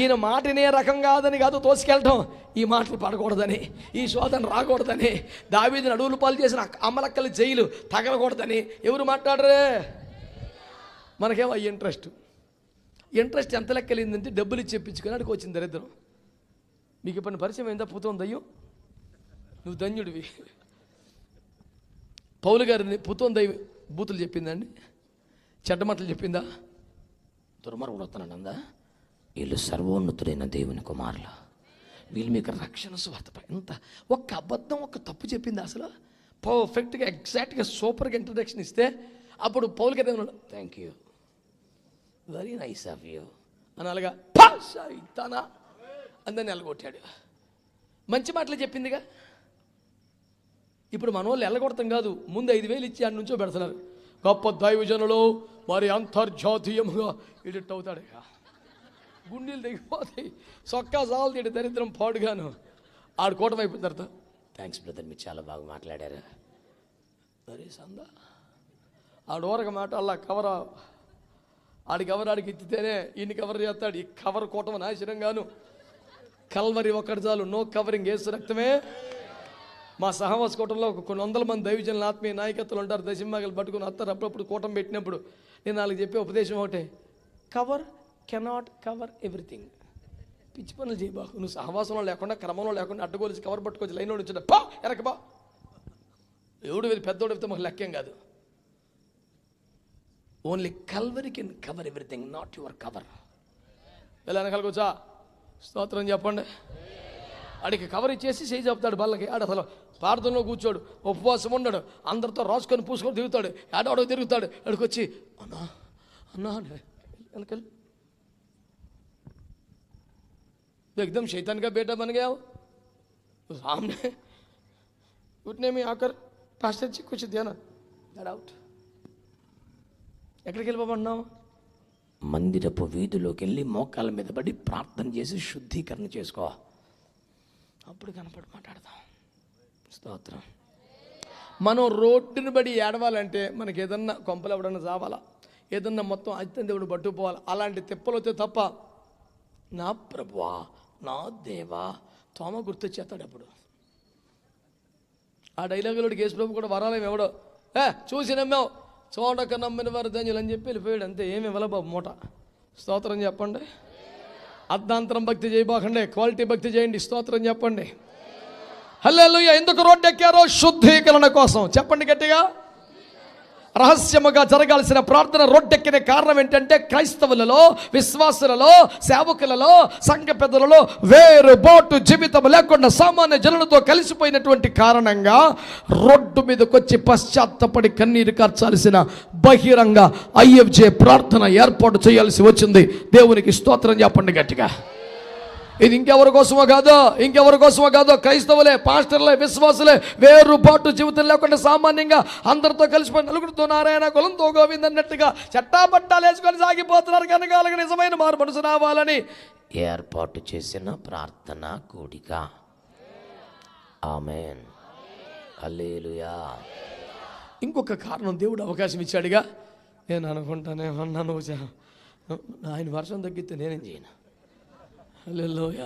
[SPEAKER 1] ఈయన మాటనే రకం కాదని కాదు తోసుకెళ్ళటం, ఈ మాటలు పడకూడదని, ఈ శోధన రాకూడదని, దావీదుని అడవులు పాలు చేసిన అమ్మలక్కల జైలు తగలకూడదని ఎవరు మాట్లాడరే? మనకేమో ఇంట్రెస్ట్ ఎంత లెక్కలేదంటే డబ్బులు ఇచ్చి చెప్పించుకొని అడిగి వచ్చింది దరిద్రం. మీకు ఇప్పుడు పరిచయం అయిందా? పుతం దయ్యం, నువ్వు ధన్యుడివి. పౌలు గారిని పుతం దయ్యం బూతులు చెప్పిందండి, చెడ్డమట్లు చెప్పిందా? దుర్మార్గుడు వస్తున్నానందా? వీళ్ళు సర్వోన్నతుడైన దేవుని కుమారులు, వీళ్ళు మీకు రక్షణ స్వార్థ. ఎంత ఒక్క అబద్ధం, ఒక్క తప్పు చెప్పింది అసలు పర్ఫెక్ట్గా, ఎగ్జాక్ట్గా, సూపర్గా ఇంట్రడక్షన్ ఇస్తే అప్పుడు పౌలు గారు ఏమన్నాడు? Thank you, very nice of you అని అలాగా ఇస్తానా అందని ఎల్లగొట్టాడు. మంచి మాటలు చెప్పిందిగా. ఇప్పుడు మన వాళ్ళు ఎల్లగొడతాం కాదు, ముందు 5,000 ఇచ్చి ఆడి నుంచో పెడుతున్నారు. గొప్ప దైవజనులు మరి అంతర్జాతీయంగా ఎడిట్ అవుతాడు, గుండెలు దిగిపోతాయి, సొక్కా సాలు తీడు దరిద్రం పాడుగాను. ఆడు కూటమి అయిపోయిన తర్వాత థ్యాంక్స్ బ్రదర్, మీరు చాలా బాగా మాట్లాడారు. మరి సందా ఆడు ఊరక మాట అలా కవర్, ఆడికి ఎత్తితేనే ఈయన కవర్ చేస్తాడు. ఈ కవర్ కూటమి నాశనంగాను. కల్వరి ఒక్కటి చాలు, నో కవరింగ్, ఏసు రక్తమే. మా సహవాస కూటంలో కొన్ని 100 మంది దైవజనుల ఆత్మీయ నాయకత్వాలు ఉంటారు. దశమాగలు పట్టుకుని వస్తారు. అప్పుడప్పుడు కూటమి పెట్టినప్పుడు నేను వాళ్ళకి చెప్పే ఉపదేశం ఒకటే, కవర్ కెనాట్ కవర్ ఎవ్రీథింగ్. పిచ్చి పనులు చేయబాకు. నువ్వు సహవాసంలో లేకుండా, క్రమంలో లేకుండా అడ్డగోలిసి కవర్ పట్టుకోవచ్చు, లైన్లో నుంచి పా ఎరకబా. ఎవడు వెళ్ళి పెద్దోడు వెళ్తే మాకు లెక్కేం కాదు. Only Calvary can cover everything, not your cover. ఎలా వెనకాలకొచ్చా? స్తోత్రం చెప్పండి. ఆడికి కవర్ ఇచ్చేసి చేయి చెప్తాడు బల్లకి. ఆడు అసలు ప్రార్థనలో కూర్చోడు, ఉపవాసం ఉన్నాడు, అందరితో రాసుకొని పూసుకొని తిరుగుతాడు, ఆడవాడు తిరుగుతాడు. ఆడికి వచ్చి అన్నా అన్నా వెనకాల एकदम शैतान का बेटा बन गया हो तो सामने उठने में आकर पास्टर जी कुछ दिया ना, गेट आउट. ఎక్కడికి వెళ్ళిపోమన్నావు? మందిరపు వీధిలోకి వెళ్ళి మోకాళ్ళ మీద పడి ప్రార్థన చేసి శుద్ధీకరణ చేసుకో, అప్పుడు కనపడి మాట్లాడదాం. స్తోత్రం. మనం రోడ్డుని బడి ఏడవాలంటే మనకి ఏదన్నా కొంపలు ఎవడన్నా చావాలా, ఏదన్నా మొత్తం అత్యంత దేవుడు పట్టుకుపోవాలి. అలాంటి తిప్పలు వస్తే తప్ప నా ప్రభువా, నా దేవా, తోమ గుర్తొచ్చేస్తాడు. అప్పుడు ఆ డైలాగులోకి యేసు ప్రభు కూడా వరాలేం ఎవడో చూసి నమ్మావు, చూడక నమ్మిన వారు ధన్యులు అని చెప్పి వెళ్ళిపోయాడు అంతే. ఏమి ఇవ్వలే బాబు మూట. స్తోత్రం చెప్పండి. అర్ధాంతరం భక్తి చేయబాకండి, క్వాలిటీ భక్తి చేయండి. స్తోత్రం చెప్పండి. హల్లెలూయా. ఎందుకు రోడ్డు ఎక్కారో? శుద్ధీకరణ కోసం. చెప్పండి గట్టిగా. రహస్యముగా జరగాల్సిన ప్రార్థన రోడ్డెక్కిన కారణం ఏంటంటే క్రైస్తవులలో, విశ్వాసులలో, సేవకులలో, సంఘ పెద్దలలో వేరుబాటు జీవితం లేకుండా సామాన్య జనులతో కలిసిపోయినటువంటి కారణంగా రోడ్డు మీదకి వచ్చి పశ్చాత్తపడి కన్నీరు కార్చాల్సిన బహిరంగ IFJ ప్రార్థన ఏర్పాటు చేయాల్సి వచ్చింది. దేవునికి స్తోత్రం చెప్పండి గట్టిగా. ఇది ఇంకెవరి కోసమో కాదో, క్రైస్తవులే, పాస్టర్లే, విశ్వాసులే వేరుబాటు జీవితం లేకుండా సామాన్యంగా అందరితో కలిసిపోయి నలుగురితో నారాయణ, కులంతో గోవింద్ అన్నట్టుగా చట్టాపట్టాలు వేసుకొని సాగిపోతున్నారు. కనుక అలాగే నిజమైన మారు మనసు రావాలని ఏర్పాటు చేసిన ప్రార్థన కూడిక. ఆమేన్. హల్లెలూయా. ఇంకొక కారణం, దేవుడు అవకాశం ఇచ్చాడుగా. నేను అనుకుంటానేమన్నా నువ్వు ఆయన వర్షం తగ్గితే నేనేం చేయను. హల్లెలూయా.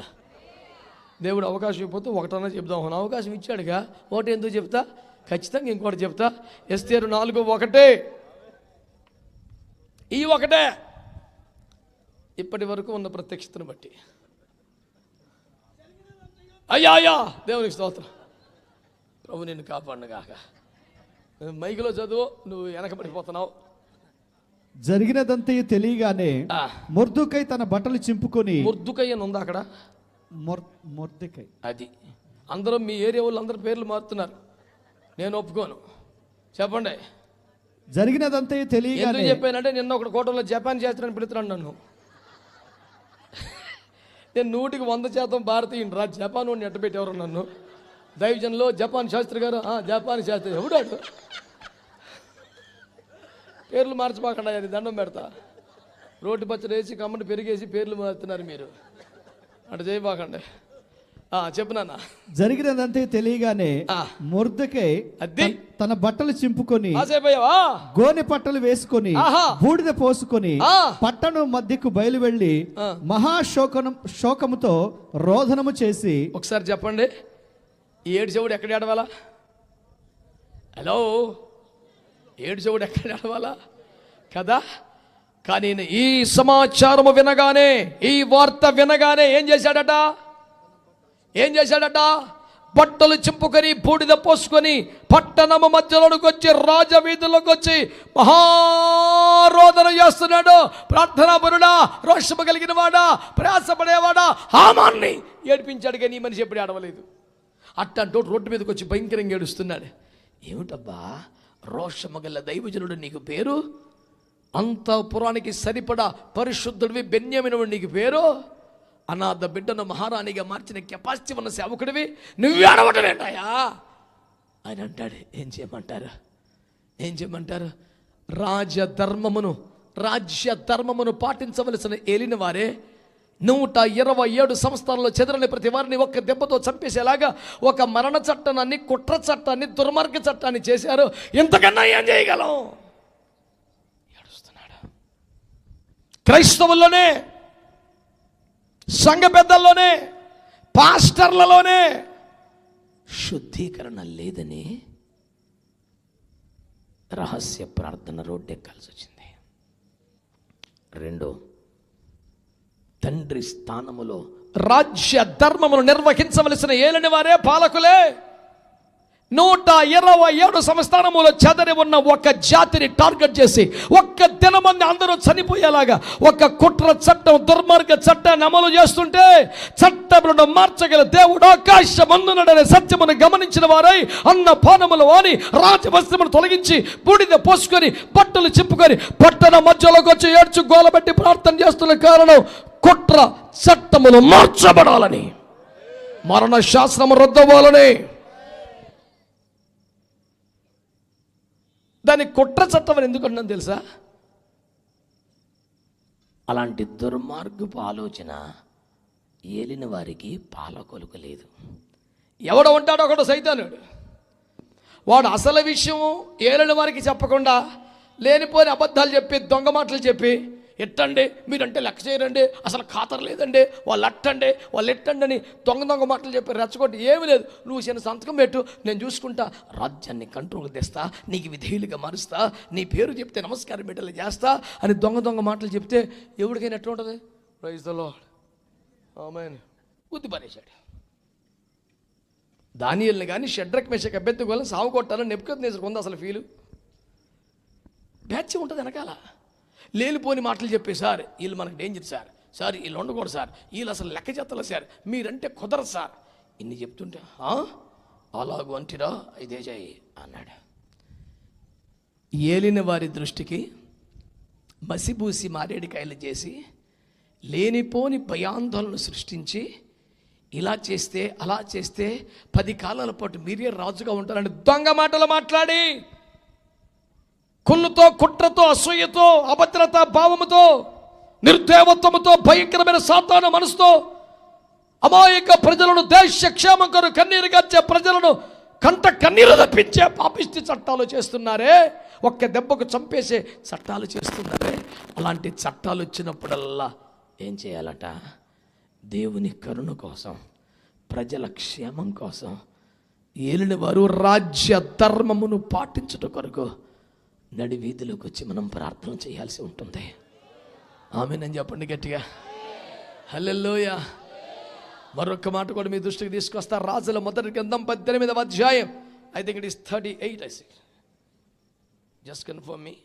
[SPEAKER 1] దేవుడు అవకాశం ఇవ్వకపోతే ఒకటన్నా చెప్దాం. అవకాశం ఇచ్చాడుగా, ఒకటి ఎందుకు చెప్తా, ఖచ్చితంగా ఇంకోటి చెప్తా. ఎస్తేరు 4:1 ఈ ఒకటే ఇప్పటి వరకు ఉన్న ప్రత్యక్షతను బట్టి. అయ్యా దేవునికి స్తోత్రం. ప్రభు నిన్ను కాపాడును గాక. మైకులో చదువు, నువ్వు వెనకబడిపోతున్నావు.
[SPEAKER 2] జరిగినదంతయు తెలియగానే మొర్దుకై తన బట్టలు చింపుకొని.
[SPEAKER 1] మొర్దుకై అని ఉందా అక్కడ?
[SPEAKER 2] మొర్దుకై.
[SPEAKER 1] అది అందరూ మీ ఏరియా వాళ్ళు అందరూ పేర్లు మారుతున్నారు. నేను ఒప్పుకోను. చెప్పండి.
[SPEAKER 2] జరిగినదంతయు తెలియగానే.
[SPEAKER 1] ఎందుకు చెప్పానంటే నిన్న ఒకటి కోటంలో జపాన్ శాస్త్రాన్ని పిలుతున్నాను నన్ను. నేను 100% భారతీయుని రా. జపాన్ వాడిని ఎట్టబెట్టేవారు నన్ను. దైవజన్లో జపాన్ శాస్త్రి గారు. జపాన్ శాస్త్రి ఎవడాడు? పేర్లు మార్చిపోకుండా అది దండం పెడతా. రోడ్డు పచ్చడి వేసి కమ్మని పెరిగేసి పేర్లు మారుతున్నారు మీరు. అటు చేయబాకండి. చెప్పునా.
[SPEAKER 2] జరిగినదంతే తెలియగానే మొర్దెకై తన బట్టలు చింపుకొని గోనె పట్టలు వేసుకొని బూడిద పోసుకొని పట్టణం మధ్యకు బయలు వెళ్ళి శోకముతో రోదనము చేసి.
[SPEAKER 1] ఒకసారి చెప్పండి, ఈ ఏడు చెవుడు ఎక్కడ ఏడవాలా? హలో, ఏడు చెవుడు ఎక్కడ ఏడవాలా కదా? కానీ ఈ సమాచారము వినగానే, ఈ వార్త వినగానే ఏం చేశాడట? బట్టలు చింపుకొని బూడిద పోసుకొని పట్టణము మధ్యలోకి వచ్చి రాజవీధుల్లోకి వచ్చి మహారోదన చేస్తున్నాడు. ప్రార్థనాపరుడా, రోషము కలిగిన వాడా, ప్రయాసపడేవాడా, హామాన్ని ఏడిపించాడు. కానీ ఈ మనిషి ఎప్పుడు ఏడవలేదు. అట్టంటూ రోడ్డు మీదకి వచ్చి భయంకరంగా ఏడుస్తున్నాడు. ఏమిటబ్బా, రోషము గల దైవజనుడు నీకు పేరు, అంతఃపురానికి సరిపడా పరిశుద్ధుడివి బెన్యామీను నీకు పేరు, అనాథ బిడ్డను మహారాణిగా మార్చిన కెపాసిటీ ఉన్న సేవకుడివి, నువ్వు ఏడవటమేంటాయా ఆయన అంటాడు. ఏం చేయమంటారు? రాజ్య ధర్మమును పాటించవలసిన ఏలిన వారే 127 సంస్థల్లో చెదరని ప్రతి వారిని ఒక్క దెబ్బతో చంపేసేలాగా ఒక మరణ చట్టాన్ని, కుట్ర చట్టాన్ని, దుర్మార్గ చట్టాన్ని చేశారు. ఇంతకన్నా ఏం చేయగలం? ఏడుస్తున్నాడు. క్రైస్తవుల్లోనే, సంఘ పెద్దల్లోనే, పాస్టర్లలోనే శుద్ధీకరణ లేదని రహస్య ప్రార్థన రోడ్డెక్కాల్సి వచ్చింది. 2, తండ్రి స్థానములో రాజ్య ధర్మమును నిర్వహించవలసిన ఏలిన వారే, పాలకులే 127 సంస్థానములో చెదరి ఉన్న ఒక జాతిని టార్గెట్ చేసి ఒక్క దినమంది అందరూ చనిపోయేలాగా ఒక కుట్ర చట్టం, దుర్మార్గ చట్టాన్ని అమలు చేస్తుంటే చట్టములను మార్చగల దేవుడు ఆకాశమందునడనే సత్యమును గమనించిన వారై అన్న పానములు వాని రాజవస్త్రమును తొలగించి బూడిద పోసుకొని బట్టలు చింపుకొని పట్టణ మధ్యలోకి వచ్చి ఏడ్చు గోలబెట్టి ప్రార్థన చేస్తున్న కారణం కుట్ర చట్టములు మార్చబడాలని, మరణ శాస్త్రము రద్దవ్వాలని. దాన్ని కుట్ర చట్టం అని ఎందుకు అన్నాను తెలుసా? అలాంటి దుర్మార్గపు ఆలోచన ఏలిన వారికి పాలకొలుకు లేదు. ఎవడ ఉంటాడో ఒకడు సైతానుడు. వాడు అసలు విషయం ఏలిన వారికి చెప్పకుండా లేనిపోని అబద్ధాలు చెప్పి, దొంగ మాటలు చెప్పి ఎట్టండి, మీరంటే లెక్క చేయరండి, అసలు ఖాతరు లేదండి, వాళ్ళు అట్టండి వాళ్ళు ఎట్టండి అని దొంగ మాటలు చెప్పి రెచ్చగొట్టి ఏమీ లేదు, నువ్వు చిన్న సంతకం పెట్టు, నేను చూసుకుంటా, రాజ్యాన్ని కంట్రోల్ తెస్తా, నీకు విధేయులుగా మారుస్తా, నీ పేరు చెప్తే నమస్కారం పెట్టేలా చేస్తా అని దొంగ మాటలు చెప్తే ఎవరికైనా ఎట్లా ఉంటుంది? ప్రైజ్ ద లార్డ్, ఆమేన్. బుద్ధి పరేశాడు. దానియేలుని కానీ షడ్రక్ మెషక్ అబేద్నెగోలను సావు కొట్టాలని నెబుకద్నెజరుకు ఉంది అసలు ఫీలు. బ్యాచ్ ఉంటుంది వెనకాల. లేనిపోని మాటలు చెప్పే, సార్ వీళ్ళు మనకు డేంజర్ సార్ వీళ్ళు ఉండకూడదు సార్, వీళ్ళు అసలు లెక్క చెత్తలు సార్, మీరంటే కుదరదు సార్, ఇన్ని చెప్తుంటే అలాగూ అంటిరా అయితే చేయి అన్నాడు. ఏలిన వారి దృష్టికి మసిబూసి మారేడికాయలు చేసి లేనిపోని భయాందోళన సృష్టించి ఇలా చేస్తే అలా చేస్తే 10 కాలాల పాటు మీరే రాజుగా ఉంటారని దొంగ మాటలు మాట్లాడి కుళ్ళుతో, కుట్రతో, అసూయతో, అభద్రత భావముతో, నిర్దేవత్వముతో, భయంకరమైన సాతాను మనసుతో అమాయక ప్రజలను, దేశ క్షేమం కొరకు కన్నీరు గార్చే ప్రజలను కంట కన్నీరు తప్పించే పాపిష్టి చట్టాలు చేస్తున్నారే, ఒక్క దెబ్బకు చంపేసే చట్టాలు చేస్తున్నారే. అలాంటి చట్టాలు వచ్చినప్పుడల్లా ఏం చేయాలట? దేవుని కరుణ కోసం, ప్రజల క్షేమం కోసం ఏలిన వారు రాజ్య ధర్మమును పాటించుట కొరకు నడి వీధిలోకి వచ్చి మనం ప్రార్థన చేయాల్సి ఉంటుంది. ఆమేన్ చెప్పండి గట్టిగా. హల్లెలూయా. మరొక మాట కూడా మీ దృష్టికి తీసుకొస్తా. రాజుల మొదటి గ్రంథం 18వ అధ్యాయం, I think it is 38. I see, just confirm me.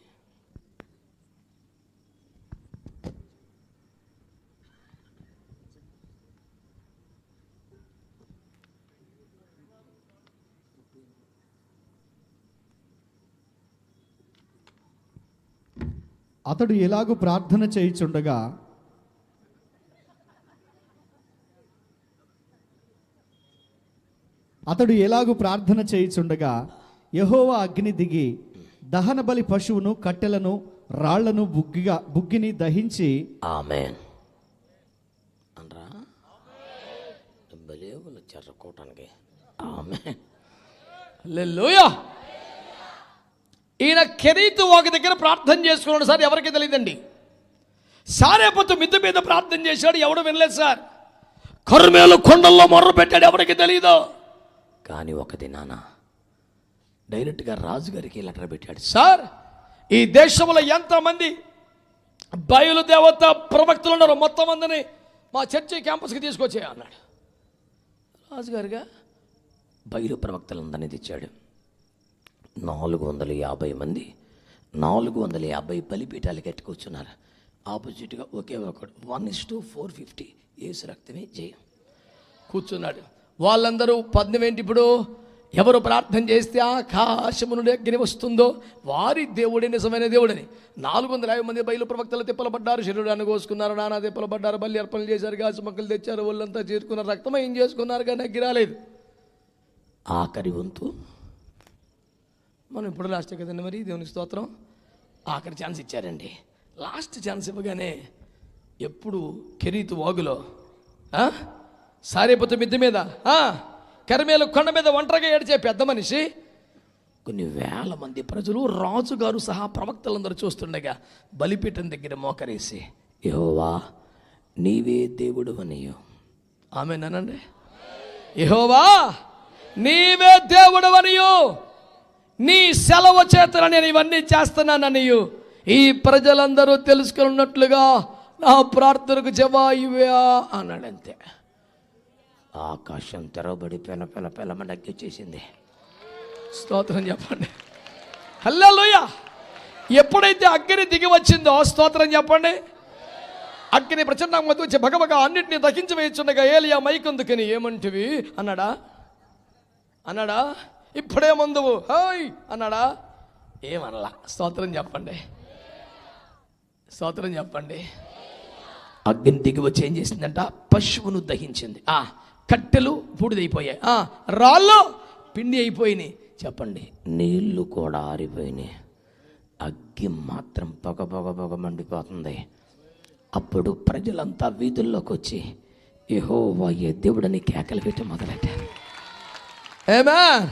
[SPEAKER 2] అతడు ఎలాగూ ప్రార్థన చేయుచుండగా యెహోవా అగ్ని దిగి దహన బలి పశువును, కట్టెలను, రాళ్లను, బుగ్గిని దహించి
[SPEAKER 1] ఆమేన్ అనరా బలేవులు చెర్రకోవటానికి. ఆమేన్. హల్లెలూయా. ఈయన కెరీతు ఒక దగ్గర ప్రార్థన చేసుకున్నాడు సార్, ఎవరికి తెలియదండి. సారేపతు మిద్ద మీద ప్రార్థన చేశాడు, ఎవడు వినలేదు సార్. కర్మేలు కొండల్లో మొర్ర పెట్టాడు, ఎవరికి తెలియదు. కానీ ఒక దినాన డైరెక్ట్గా రాజుగారికి లెటర్ పెట్టాడు, సార్ ఈ దేశంలో ఎంతమంది బయలుదేవత ప్రవక్తలు ఉన్నారు మొత్తం మందిని మా చర్చి క్యాంపస్కి తీసుకొచ్చే అన్నాడు. రాజుగారుగా బయలు ప్రవక్తలందరినీ తెచ్చాడు. 450 మంది, 450 బలిపీఠాలు కట్టుకొచ్చున్నారు. ఆపోజిట్గా ఒకే ఒకడు 1:450 యేసు రక్తమే జయం కూర్చున్నాడు. వాళ్ళందరూ పద్యం ఏంటి? ఇప్పుడు ఎవరు ప్రార్థన చేస్తే ఆకాశము నుండి అగ్ని వస్తుందో వారి దేవుడే నిజమైన దేవుడని. 450 మంది బయలు ప్రవక్తలు తిప్పలబడ్డారు, శరీరాన్ని కోసుకున్నారు, నానా తిప్పలబడ్డారు, బలి అర్పణలు చేశారు, గాజు మొక్కలు తెచ్చారు, వాళ్ళంతా చేరుకున్నారు, రక్తం ఏం చేసుకున్నారు కానీ అగ్గి రాలేదు. ఆఖరి వంతు మనం ఇప్పుడు లాస్ట్ కదండి, మరి దేవునికి స్తోత్రం. ఆఖరి ఛాన్స్ ఇచ్చారండి. లాస్ట్ ఛాన్స్ ఇవ్వగానే ఎప్పుడు కెరీతు వాగులో, సారేపతు మిద్దె మీద, కర్మేలు కొండ మీద ఒంటరిగా ఏడ్చే పెద్ద మనిషి, కొన్ని వేల మంది ప్రజలు, రాజుగారు సహా ప్రవక్తలందరూ చూస్తుండగా బలిపీఠం దగ్గర మోకరేసి, యెహోవా నీవే దేవుడు అనియు. ఆమేనండి. యెహోవా నీవే దేవుడు అనియు, నీ సెలవు చేతన నేను ఇవన్నీ చేస్తున్నాననియు ఈ ప్రజలందరూ తెలుసుకున్నట్లుగా నా ప్రార్థనకు జవాబువా అన్నాడు. అంతే. ఆకాశం తెరవబడి పెలమని అగ్గి వచ్చేసింది. స్తోత్రం చెప్పండి. హల్లెలూయా. ఎప్పుడైతే అగ్ని దిగి వచ్చిందో స్తోత్రం చెప్పండి. అగ్ని ప్రచండంగా మధ్య వచ్చి భగభగ అన్నింటినీ దహించి వేయించుండగా ఏలియా మైకందుకని ఏమంటివి అన్నాడా ఇప్పుడే ముందువు హోయ్ అన్నాడా? ఏమనలా. స్తోత్రం చెప్పండి. స్తోత్రం చెప్పండి. అగ్ని దిగి వచ్చి ఏం చేసిందంట? పశువును దహించింది. కట్టెలు బూడిదైపోయాయి, రాళ్ళు పిండి అయిపోయినాయి. చెప్పండి, నీళ్లు కూడా ఆరిపోయినాయి. అగ్గి మాత్రం పొగ మండిపోతుంది. అప్పుడు ప్రజలంతా వీధుల్లోకి వచ్చి యెహోవా దేవుడని కేకలు పెట్టి మొదలెట్టారు. ఆమేన్.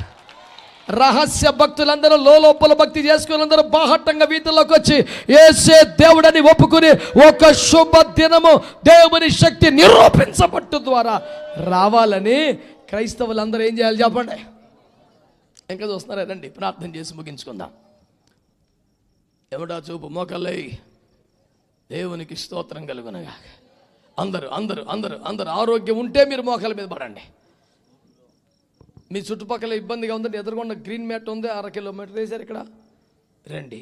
[SPEAKER 1] రహస్య భక్తులందరూ లోపల భక్తి చేసుకుని అందరూ బాహట్టంగా వీధుల్లోకి వచ్చి యేసే దేవుడని ఒప్పుకుని ఒక శుభ దినము దేవుని శక్తి నిరూపించబట్టు ద్వారా రావాలని క్రైస్తవులందరూ ఏం చేయాలి చెప్పండి? ఇంకా చూస్తున్నారా? రండి ప్రార్థన చేసి ముగించుకుందాం. ఎవడా చూపు మోకల్లై దేవునికి స్తోత్రం కలుగునగా. అందరూ అందరూ అందరూ అందరూ ఆరోగ్యం ఉంటే మీరు మోకాల మీద పడండి. మీ చుట్టుపక్కల ఇబ్బందిగా ఉందంటే ఎదురుకుండా గ్రీన్ మ్యాట్ ఉంది, 1/2 కిలోమీటర్ వేశారు ఇక్కడ. రండి.